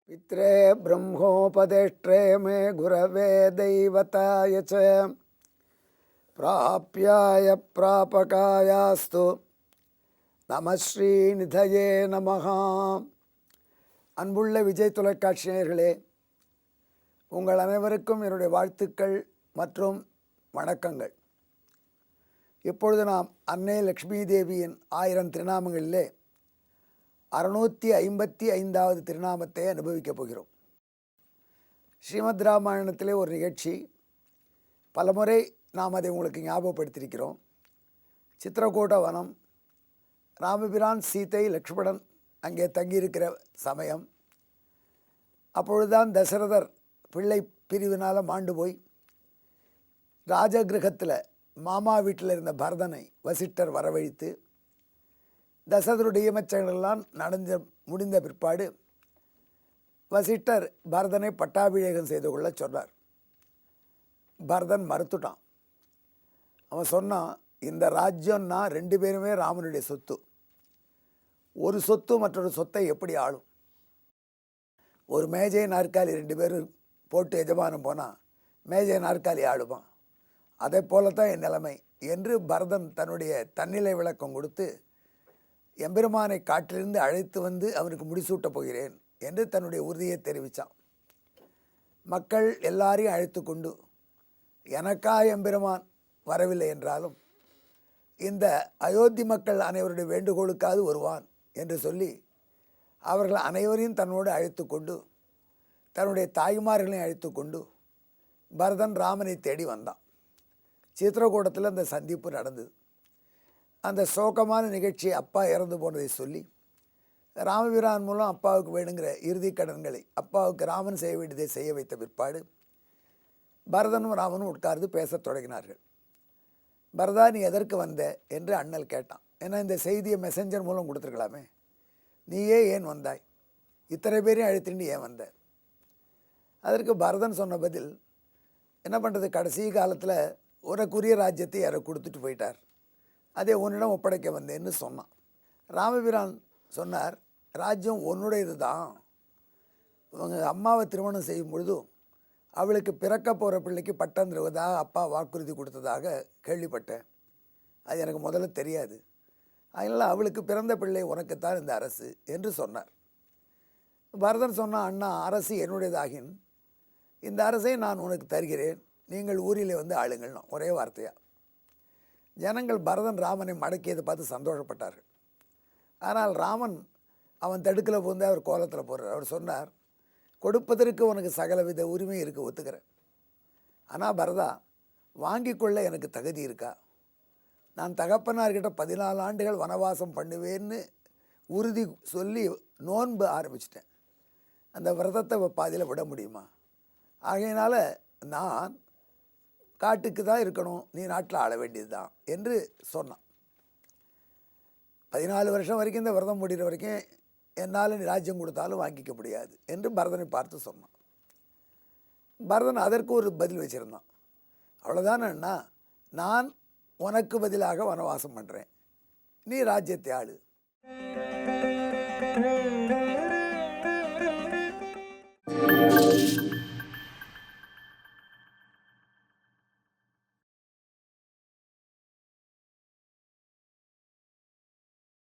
पित्रे ब्रह्मोपदेष्ट्रे मे गुरवे दैवताय च प्राप्याय प्रापकायास्तु நம ஸ்ரீநிதயே நமஹ. அன்புள்ள விஜய் தொலைக்காட்சி நேயர்களே, உங்கள் அனைவருக்கும் என்னுடைய வாழ்த்துக்கள் மற்றும் வணக்கங்கள். இப்பொழுது நாம் அன்னை லக்ஷ்மி தேவியின் 1000 திருநாமங்களிலே 655வது திருநாமத்தை அனுபவிக்கப் போகிறோம். ஸ்ரீமத் ராமாயணத்திலே ஒரு நிகழ்ச்சி, பலமுறை நாம் அதை உங்களுக்கு ஞாபகப்படுத்தியிருக்கிறோம். சித்திரக்கூட வனம், ராமபிரான் சீதை லக்ஷ்மணன் அங்கே தங்கியிருக்கிற சமயம். அப்பொழுதுதான் தசரதர் பிள்ளை பிரிவினால் மாண்டு போய் ராஜகிரகத்தில் மாமா வீட்டில் இருந்த பரதனை வசிட்டர் வரவழைத்து தசரதருடைய மச்சங்களெல்லாம் முடிந்த பிற்பாடு வசிட்டர் பரதனை பட்டாபிஷேகம் செய்து கொள்ள சொன்னார். பரதன் மறுத்துட்டான். அவன் சொன்னான், இந்த ராஜ்யம்னா 2 பேருமே ராமனுடைய சொத்து. ஒரு சொத்து மற்றொரு சொத்தை எப்படி ஆளும்? ஒரு மேஜை நாற்காலி 2 பேரும் போட்டு எஜமானம் போனால் மேஜை நாற்காலி ஆளுவான். அதை போலத்தான் என் நிலைமை என்று பரதன் தன்னுடைய தன்னிலை விளக்கம் கொடுத்து, எம்பெருமானை காட்டிலிருந்து அழைத்து வந்து அவனுக்கு முடிசூட்டப் போகிறேன் என்று தன்னுடைய உறுதியை தெரிவித்தான். மக்கள் எல்லாரையும் அழைத்து கொண்டு, எனக்கா எம்பெருமான் வரவில்லை என்றாலும் இந்த அயோத்தி மக்கள் அனைவருடைய வேண்டுகோளுக்காவது வருவான் என்று சொல்லி அவர்கள் அனைவரையும் தன்னோடு அழைத்து கொண்டு தன்னுடைய தாய்மார்களையும் அழைத்து கொண்டு பரதன் ராமனை தேடி வந்தான். சித்திரக்கூடத்தில் அந்த சந்திப்பு நடந்தது. அந்த சோகமான நிகழ்ச்சி, அப்பா இறந்து போனதை சொல்லி ராமபிரான் மூலம் அப்பாவுக்கு வேணுங்கிற இறுதி கடன்களை, அப்பாவுக்கு ராமன் செய்ய வேண்டியதை செய்ய வைத்த பிற்பாடு பரதனும் ராமனும் உட்கார்ந்து பேசத் தொடங்கினார்கள். பரதா, நீ எதற்கு வந்த என்று அண்ணல் கேட்டான். ஏன்னா இந்த செய்தியை மெசஞ்சர் மூலம் கொடுத்துருக்கலாமே, நீயே ஏன் வந்தாய்? இத்தனை பேரையும் அழைத்துட்டு ஏன் வந்த? அதற்கு பரதன் சொன்ன பதில், என்ன பண்ணுறது, கடைசி காலத்தில் உனக்குரிய ராஜ்யத்தை யாரை கொடுத்துட்டு போயிட்டார், அதை உன்னிடம் ஒப்படைக்க வந்தேன்னு சொன்னான். ராமபிரான் சொன்னார், ராஜ்யம் உன்னுடையது தான். அவங்க அம்மாவை திருமணம் செய்யும் பொழுதும் அவளுக்கு பிறக்க போகிற பிள்ளைக்கு பட்டம் தருவதாக அப்பா வாக்குறுதி கொடுத்ததாக கேள்விப்பட்டேன். அது எனக்கு முதல்ல தெரியாது. அதனால் அவளுக்கு பிறந்த பிள்ளை உனக்குத்தான் இந்த அரசு என்று சொன்னார். பரதன் சொன்னான், அண்ணா, அரசு என்னுடையதாகின் இந்த அரசை நான் உனக்கு தருகிறேன், நீங்கள் ஊரிலே வந்து ஆளுங்கள்னா ஒரே வார்த்தையாக. ஜனங்கள் பரதன் ராமனை மடக்கியதை பார்த்து சந்தோஷப்பட்டார்கள். ஆனால் ராமன் அவன் தடுக்கில் போந்து அவர் கோலத்தில் போடுறார். அவர் சொன்னார், கொடுப்பதற்கு உனக்கு சகலவித உரிமை இருக்குது, ஒத்துக்கிறேன். ஆனால் பரதா, வாங்கி கொள்ள எனக்கு தகுதி இருக்கா? நான் தகப்பனார்கிட்ட 14 ஆண்டுகள் வனவாசம் பண்ணுவேன்னு உறுதி சொல்லி நோன்பு ஆரம்பிச்சிட்டேன். அந்த விரதத்தை பாதியில் விட முடியுமா? ஆகையினால நான் காட்டுக்கு தான் இருக்கணும், நீ நாட்டில் ஆள வேண்டியது தான் என்று சொன்னான். 14 வருஷம் வரைக்கும் இந்த விரதம் முடிகிற வரைக்கும் என்னால் நீ ராஜ்யம் கொடுத்தாலும் வாங்கிக்க முடியாது என்று பரதனை பார்த்து சொன்னான். பரதன் அதற்கு ஒரு பதில் வச்சுருந்தான். அவ்வளோதானண்ணா, நான் உனக்கு பதிலாக வனவாசம் பண்ணுறேன், நீ ராஜ்யத்தை ஆளு.